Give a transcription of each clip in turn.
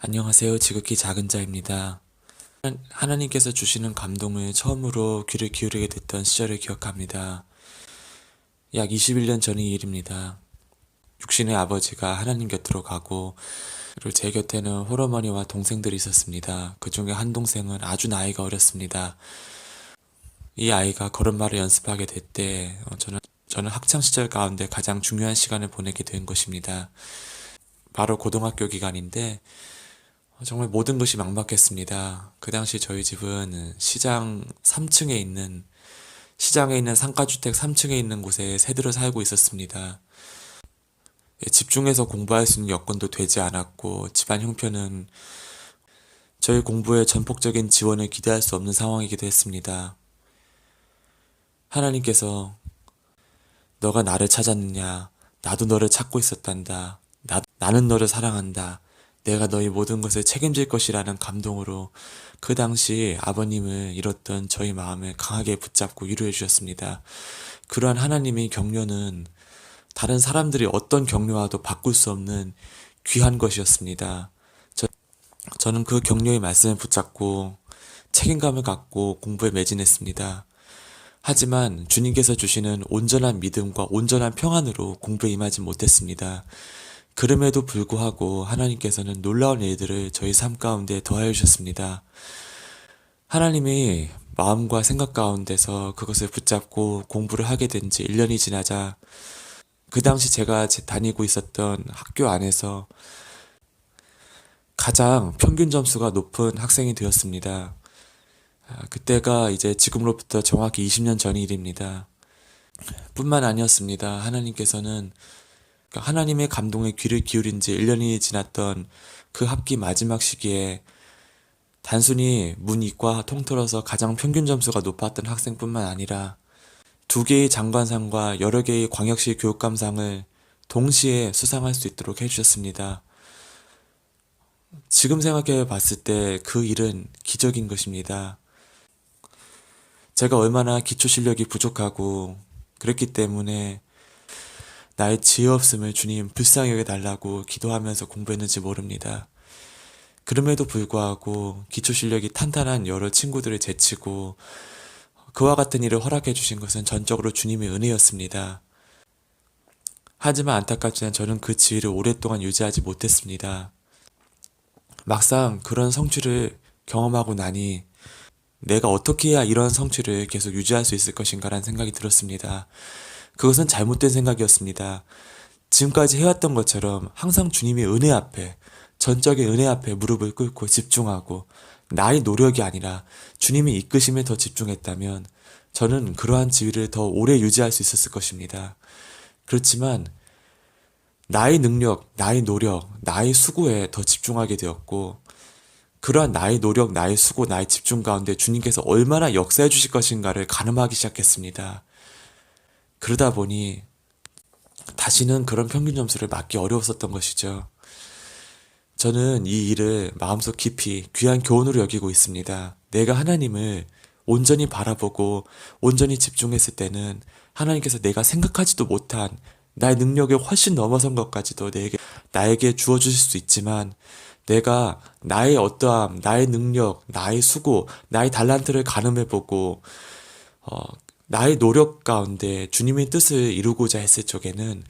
안녕하세요. 지극히 작은 자입니다. 하나님께서 주시는 감동을 처음으로 귀를 기울이게 됐던 시절을 기억합니다. 약 21년 전의 일입니다. 육신의 아버지가 하나님 곁으로 가고, 그리고 제 곁에는 홀어머니와 동생들이 있었습니다. 그 중에 한 동생은 아주 나이가 어렸습니다. 이 아이가 걸음마를 연습하게 될 때, 저는 학창 시절 가운데 가장 중요한 시간을 보내게 된 것입니다. 바로 고등학교 기간인데, 정말 모든 것이 막막했습니다. 그 당시 저희 집은 시장에 있는 상가주택 3층에 있는 곳에 새들어 살고 있었습니다. 집중해서 공부할 수 있는 여건도 되지 않았고, 집안 형편은 저희 공부에 전폭적인 지원을 기대할 수 없는 상황이기도 했습니다. 하나님께서 너가 나를 찾았느냐? 나도 너를 찾고 있었단다. 나는 너를 사랑한다. 내가 너희 모든 것을 책임질 것이라는 감동으로 그 당시 아버님을 잃었던 저희 마음을 강하게 붙잡고 위로해 주셨습니다. 그러한 하나님의 격려는 다른 사람들이 어떤 격려와도 바꿀 수 없는 귀한 것이었습니다. 저는 그 격려의 말씀을 붙잡고 책임감을 갖고 공부에 매진했습니다. 하지만 주님께서 주시는 온전한 믿음과 온전한 평안으로 공부에 임하지 못했습니다. 그럼에도 불구하고 하나님께서는 놀라운 일들을 저희 삶 가운데 더하여 주셨습니다. 하나님이 마음과 생각 가운데서 그것을 붙잡고 공부를 하게 된 지 1년이 지나자 그 당시 제가 다니고 있었던 학교 안에서 가장 평균 점수가 높은 학생이 되었습니다. 그때가 이제 지금으로부터 정확히 20년 전 일입니다. 뿐만 아니었습니다. 하나님의 감동에 귀를 기울인 지 1년이 지났던 그 학기 마지막 시기에 단순히 문이과 통틀어서 가장 평균 점수가 높았던 학생뿐만 아니라 2개의 장관상과 여러 개의 광역시 교육감상을 동시에 수상할 수 있도록 해주셨습니다. 지금 생각해 봤을 때 그 일은 기적인 것입니다. 제가 얼마나 기초 실력이 부족하고 그랬기 때문에 나의 지혜 없음을 주님 불쌍히 여겨달라고 기도하면서 공부했는지 모릅니다. 그럼에도 불구하고 기초 실력이 탄탄한 여러 친구들을 제치고 그와 같은 일을 허락해 주신 것은 전적으로 주님의 은혜였습니다. 하지만 안타깝지만 저는 그 지위를 오랫동안 유지하지 못했습니다. 막상 그런 성취를 경험하고 나니 내가 어떻게 해야 이런 성취를 계속 유지할 수 있을 것인가라는 생각이 들었습니다. 그것은 잘못된 생각이었습니다. 지금까지 해왔던 것처럼 항상 주님의 은혜 앞에, 전적인 은혜 앞에 무릎을 꿇고 집중하고 나의 노력이 아니라 주님의 이끄심에 더 집중했다면 저는 그러한 지위를 더 오래 유지할 수 있었을 것입니다. 그렇지만 나의 능력, 나의 노력, 나의 수고에 더 집중하게 되었고 그러한 나의 노력, 나의 수고, 나의 집중 가운데 주님께서 얼마나 역사해 주실 것인가를 가늠하기 시작했습니다. 그러다 보니 다시는 그런 평균 점수를 맞기 어려웠었던 것이죠. 저는 이 일을 마음속 깊이 귀한 교훈으로 여기고 있습니다. 내가 하나님을 온전히 바라보고 온전히 집중했을 때는 하나님께서 내가 생각하지도 못한 나의 능력에 훨씬 넘어선 것까지도 나에게 주어주실 수 있지만 내가 나의 어떠함, 나의 능력, 나의 수고, 나의 달란트를 가늠해보고 나의 노력 가운데 주님의 뜻을 이루고자 했을 적에는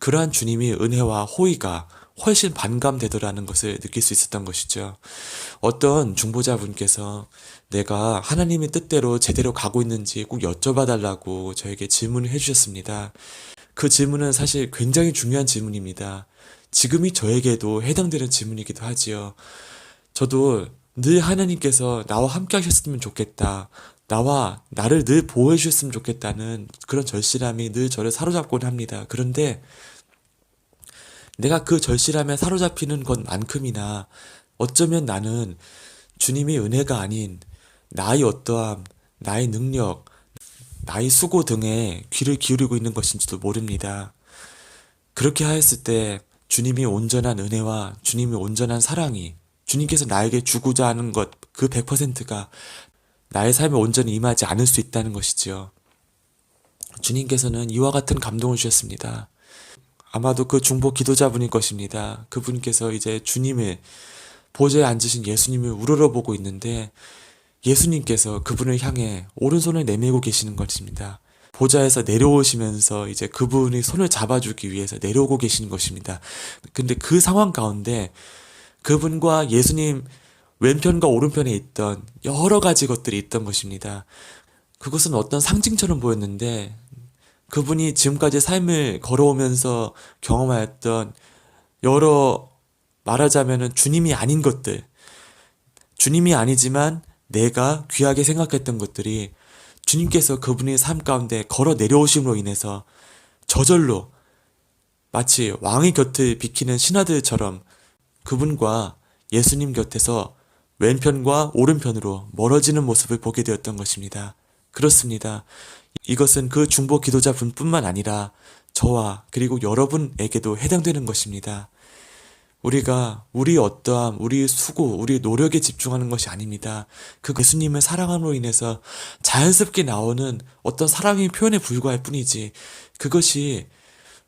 그러한 주님의 은혜와 호의가 훨씬 반감되더라는 것을 느낄 수 있었던 것이죠. 어떤 중보자분께서 내가 하나님의 뜻대로 제대로 가고 있는지 꼭 여쭤봐달라고 저에게 질문을 해주셨습니다. 그 질문은 사실 굉장히 중요한 질문입니다. 지금이 저에게도 해당되는 질문이기도 하지요. 저도 늘 하나님께서 나와 함께 하셨으면 좋겠다. 나를 늘 보호해 주셨으면 좋겠다는 그런 절실함이 늘 저를 사로잡곤 합니다. 그런데 내가 그 절실함에 사로잡히는 것만큼이나 어쩌면 나는 주님의 은혜가 아닌 나의 어떠함, 나의 능력, 나의 수고 등에 귀를 기울이고 있는 것인지도 모릅니다. 그렇게 하였을 때 주님의 온전한 은혜와 주님의 온전한 사랑이 주님께서 나에게 주고자 하는 것 그 100%가 나의 삶에 온전히 임하지 않을 수 있다는 것이지요. 주님께서는 이와 같은 감동을 주셨습니다. 아마도 그 중보 기도자분일 것입니다. 그분께서 이제 주님을 보좌에 앉으신 예수님을 우러러보고 있는데 예수님께서 그분을 향해 오른손을 내밀고 계시는 것입니다. 보좌에서 내려오시면서 이제 그분의 손을 잡아주기 위해서 내려오고 계시는 것입니다. 근데 그 상황 가운데 그분과 예수님 왼편과 오른편에 있던 여러 가지 것들이 있던 것입니다. 그것은 어떤 상징처럼 보였는데 그분이 지금까지 삶을 걸어오면서 경험하였던 여러 말하자면은 주님이 아닌 것들, 주님이 아니지만 내가 귀하게 생각했던 것들이 주님께서 그분의 삶 가운데 걸어 내려오심으로 인해서 저절로 마치 왕의 곁을 비키는 신하들처럼 그분과 예수님 곁에서 왼편과 오른편으로 멀어지는 모습을 보게 되었던 것입니다. 그렇습니다. 이것은 그 중보 기도자분뿐만 아니라 저와 그리고 여러분에게도 해당되는 것입니다. 우리가 우리 어떠함, 우리 수고, 우리 노력에 집중하는 것이 아닙니다. 그 예수님을 사랑함으로 인해서 자연스럽게 나오는 어떤 사랑의 표현에 불과할 뿐이지 그것이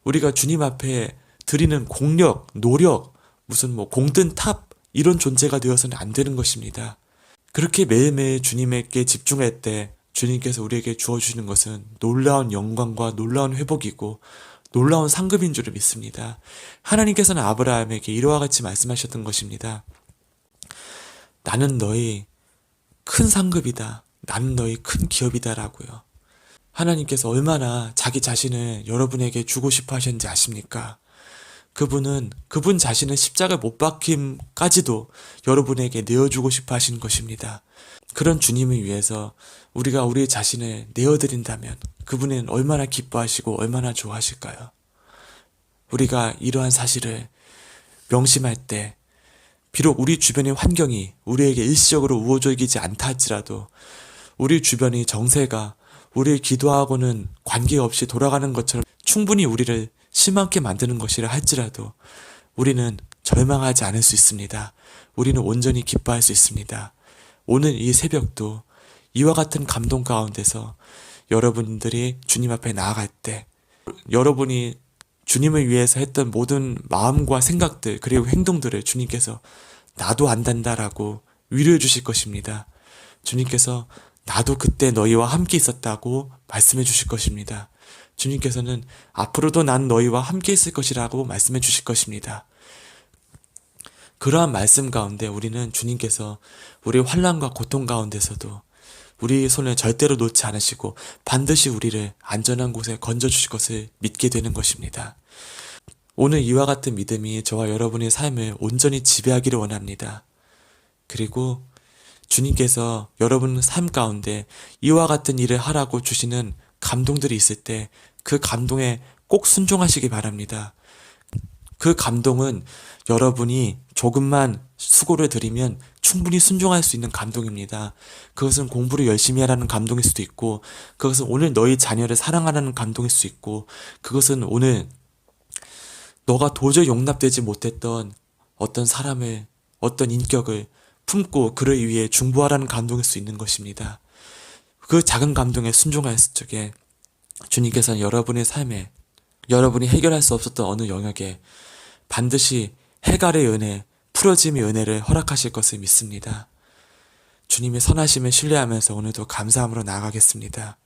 우리가 주님 앞에 드리는 공력, 노력, 무슨 공든 탑 이런 존재가 되어서는 안 되는 것입니다. 그렇게 매일매일 주님에게 집중할 때 주님께서 우리에게 주어주시는 것은 놀라운 영광과 놀라운 회복이고 놀라운 상급인 줄을 믿습니다. 하나님께서는 아브라함에게 이와 같이 말씀하셨던 것입니다. 나는 너희 큰 상급이다. 나는 너희 큰 기업이다 라고요. 하나님께서 얼마나 자기 자신을 여러분에게 주고 싶어 하셨는지 아십니까? 그분은 그분 자신의 십자가 못 박힘까지도 여러분에게 내어주고 싶어 하시는 것입니다. 그런 주님을 위해서 우리가 우리 자신을 내어드린다면 그분은 얼마나 기뻐하시고 얼마나 좋아하실까요? 우리가 이러한 사실을 명심할 때 비록 우리 주변의 환경이 우리에게 일시적으로 우호적이지 않다 할지라도 우리 주변의 정세가 우리의 기도하고는 관계없이 돌아가는 것처럼 충분히 우리를 실망케 만드는 것이라 할지라도 우리는 절망하지 않을 수 있습니다. 우리는 온전히 기뻐할 수 있습니다. 오늘 이 새벽도 이와 같은 감동 가운데서 여러분들이 주님 앞에 나아갈 때 여러분이 주님을 위해서 했던 모든 마음과 생각들 그리고 행동들을 주님께서 나도 안단다라고 위로해 주실 것입니다. 주님께서 나도 그때 너희와 함께 있었다고 말씀해 주실 것입니다. 주님께서는 앞으로도 난 너희와 함께 있을 것이라고 말씀해 주실 것입니다. 그러한 말씀 가운데 우리는 주님께서 우리 환난과 고통 가운데서도 우리 손을 절대로 놓지 않으시고 반드시 우리를 안전한 곳에 건져주실 것을 믿게 되는 것입니다. 오늘 이와 같은 믿음이 저와 여러분의 삶을 온전히 지배하기를 원합니다. 그리고 주님께서 여러분 삶 가운데 이와 같은 일을 하라고 주시는 감동들이 있을 때 그 감동에 꼭 순종하시기 바랍니다. 그 감동은 여러분이 조금만 수고를 들이면 충분히 순종할 수 있는 감동입니다. 그것은 공부를 열심히 하라는 감동일 수도 있고 그것은 오늘 너희 자녀를 사랑하라는 감동일 수 있고 그것은 오늘 너가 도저히 용납되지 못했던 어떤 사람을 어떤 인격을 품고 그를 위해 중보하라는 감동일 수 있는 것입니다. 그 작은 감동에 순종하였을 적에 주님께서는 여러분의 삶에 여러분이 해결할 수 없었던 어느 영역에 반드시 해갈의 은혜, 풀어짐의 은혜를 허락하실 것을 믿습니다. 주님의 선하심을 신뢰하면서 오늘도 감사함으로 나아가겠습니다.